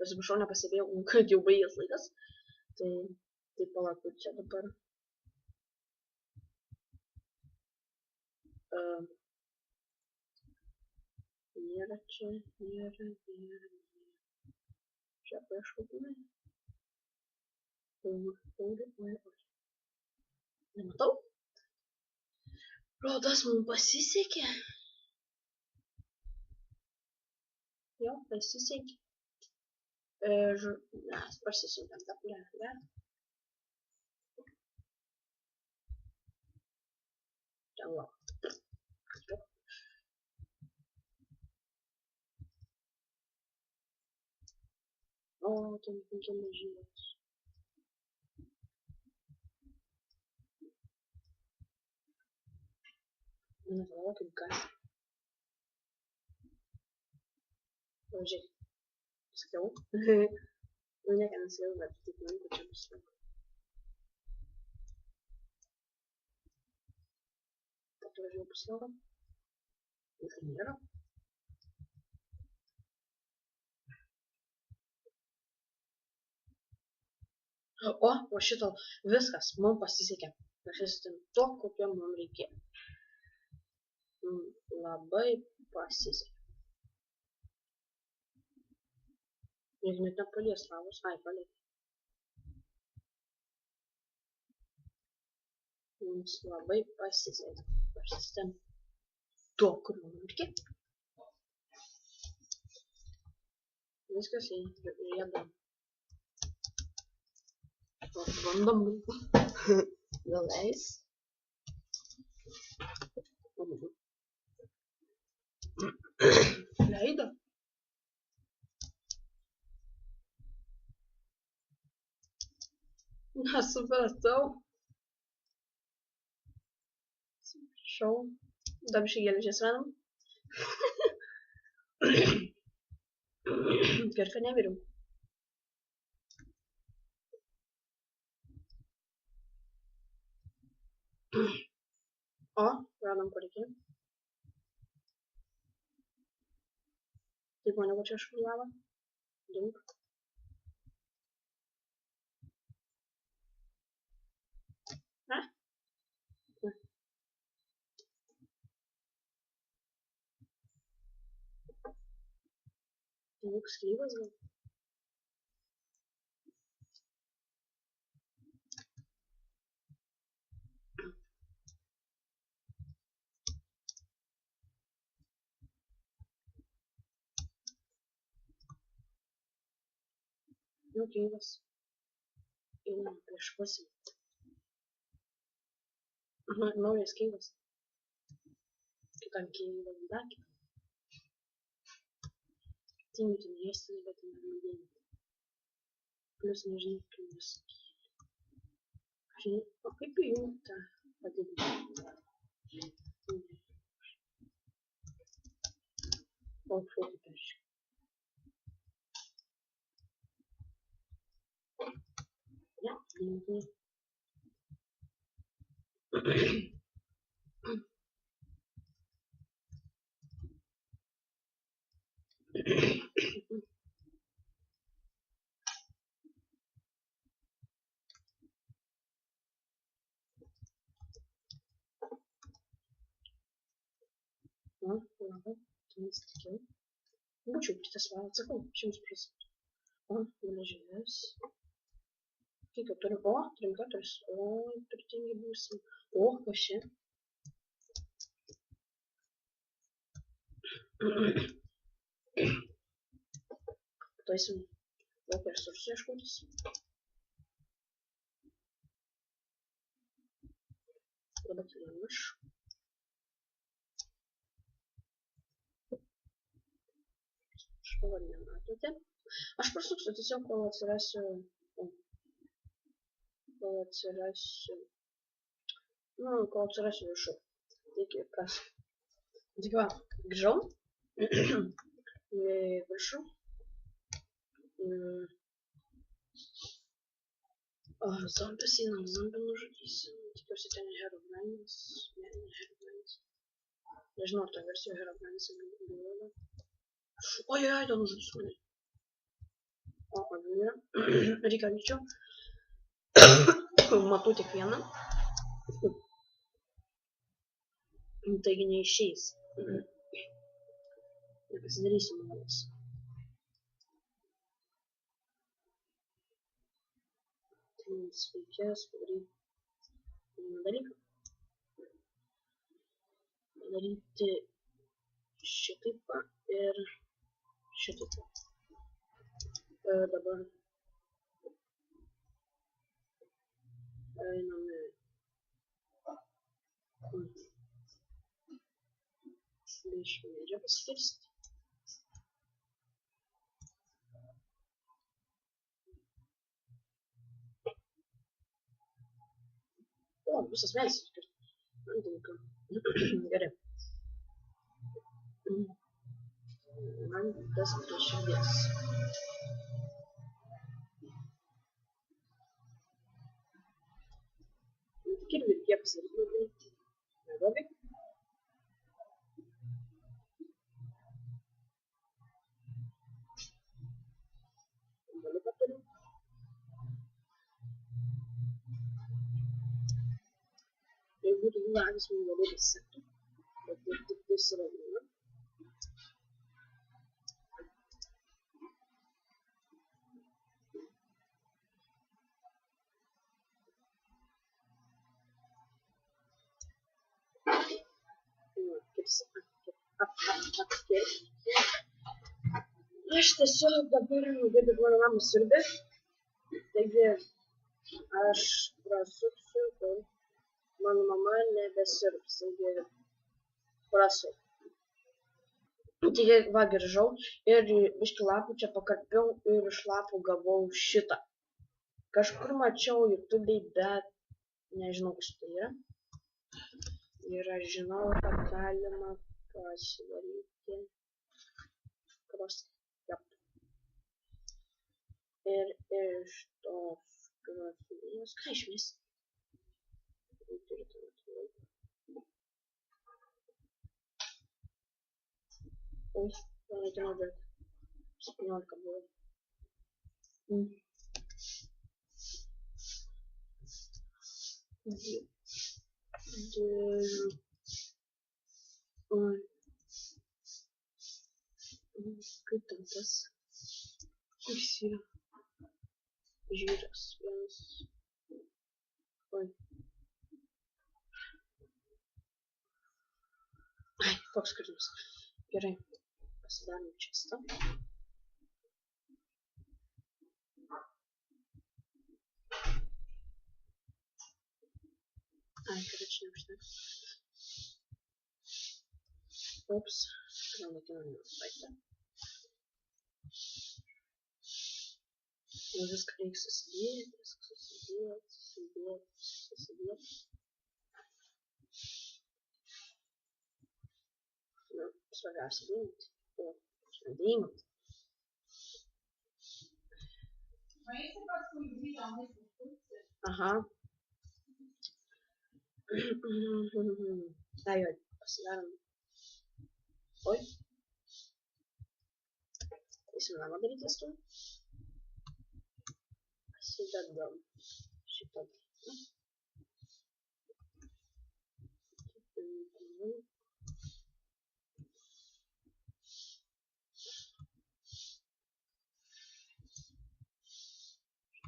Pasiprašau, nepastebėjau, kad jau baigęs laikas. Tai palauk, čia dabar. Nėra čia, nėra. Čia paieškokime. Nematau. Rodos mums pasisekė. Jo, pasisekė. Mes pasisiuntėm tą plenę. Ten va. O, ten penki mažylės. Man atrodo, kaip gali. O, žiūrėk. Sakiau. Nu, ne, ką nesakiau, bet taip man, kad čia bus daug. Atvažiuoju pusiaurą. Ir nėra. O šito viskas, mums pasisekė. Pasisėtim to, kokio mums reikėjo. Labai pasisekė. Ir net nepalies ravus, paliek. Mums labai pasisekė. Pasisėtim to, kur mums reikėjo. Viskas įrėdam. Bandom. Gal eis. Leido. Nesupratau. Atsiprašau. Dar biškį geležies radom. Gerai, neviriau. O, radom ko reikėjo. Taip maniau, kad čia kažkur lava. Daug. Ne? Ne. Daug sklyvas gal. Nu, gyvas. Einam paieškosim. Naujas gyvas. Kitam gyvas dar kitą. Tingi miestas, bet nenuodėmė. Plius nežinau, kaip pasakyti. O kaip įjungti tą padidinti? O, fotį perškiu. Ja, linki. Nu, labai, tu nesitikėjau. Būčiau kitas valas, atsakau, 100%. O, geležinės. Kiek jau turim? O, turim 4. O, turtingi būsim. O, kas čia? Taisim daug resursų ieškotis. Dabar turim iš. Špalą nematote. Aš prasuksiu tiesiog, kol atsirasiu. Nu, kol atsirasiu viršų. Taigi, kas? Taigi va, grįžau. Viršų. Zombis einam, zombį nužudysim. Tikiuosi ten Herobrinas. Ne, Herobrinas. Nežinau, ar ta versija Herobrinas buvo. Ojoj, ten nužudys mane. O aviuje. Reikia greičiau. Matau tik vieną. Taigi neišeis. Nepasidarysiu nuolas. Tai mums reikės padaryti vieną dalyką. Padaryti šitaip ir šitaip. Dabar einame. Biškį medžią paskirsti. O, visas medis iškirti. Gerai. Man tas prie širdies. Kirvi kiek pasirinkti. Nedogai. Galiuką turiu. Jeigu būtų dvi avys, man labai pasisektų. Bet tik tais yra viena. Aš tiesiog dabar nugėdu mano mama siurbė. Taigi aš prasuksiu, kol mano mama nebesiurbs. Taigi prasuksiu. Taigi va grįžau ir biškį lapų čia pakarpiau ir iš lapų gavau šitą. Kažkur mačiau YouTube'ai, bet nežinau, kas tai yra. Ir aš žinau, kad galima pasidaryti cross. Ir iš tos grafijos, ką išmės? Oi, panaikino bet 17 buvo. Oi. Kaip ten tas? Kuris yra? Žyras vienas. Oi. Ai, koks skirtumas. Gerai. Pasidarom čestą. Ai, короче, neužteks. Ups. Gal naikiname baigtą. Nu viską reikia susidėti. Nu, svarbiausia dėjimas. O, dėjimas. Aha. Ai, jo, pasidarom. Oi. Eisim namą darytis tu. Pasidedam šitą dalyką.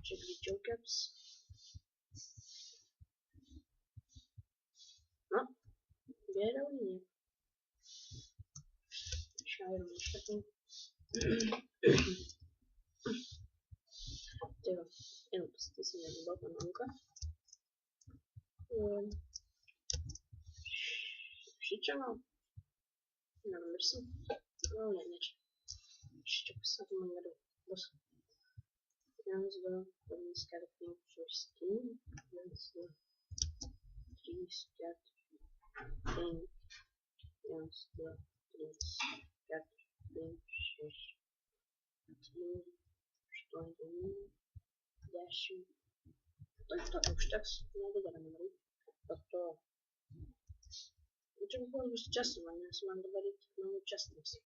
Čia greičiau keps. Na, geriau nieko. Šią ir iškepau. Tai va, einam pastatysim nenaudotą lanką. Šičia gal? Nenumirsim. Gal ne čia. Šičia pasakoma geriau bus. 1, 2, 3, 4, 5, 6, 7. 1, 2, 3, 4, 5. 1, 2, 3, 4, 5, 6, 7, 8, 9, 10. To užteks. Nedidelė man reikia. Bet to... Čia buvo bus čestų, nes man dabar reikia namų čestams.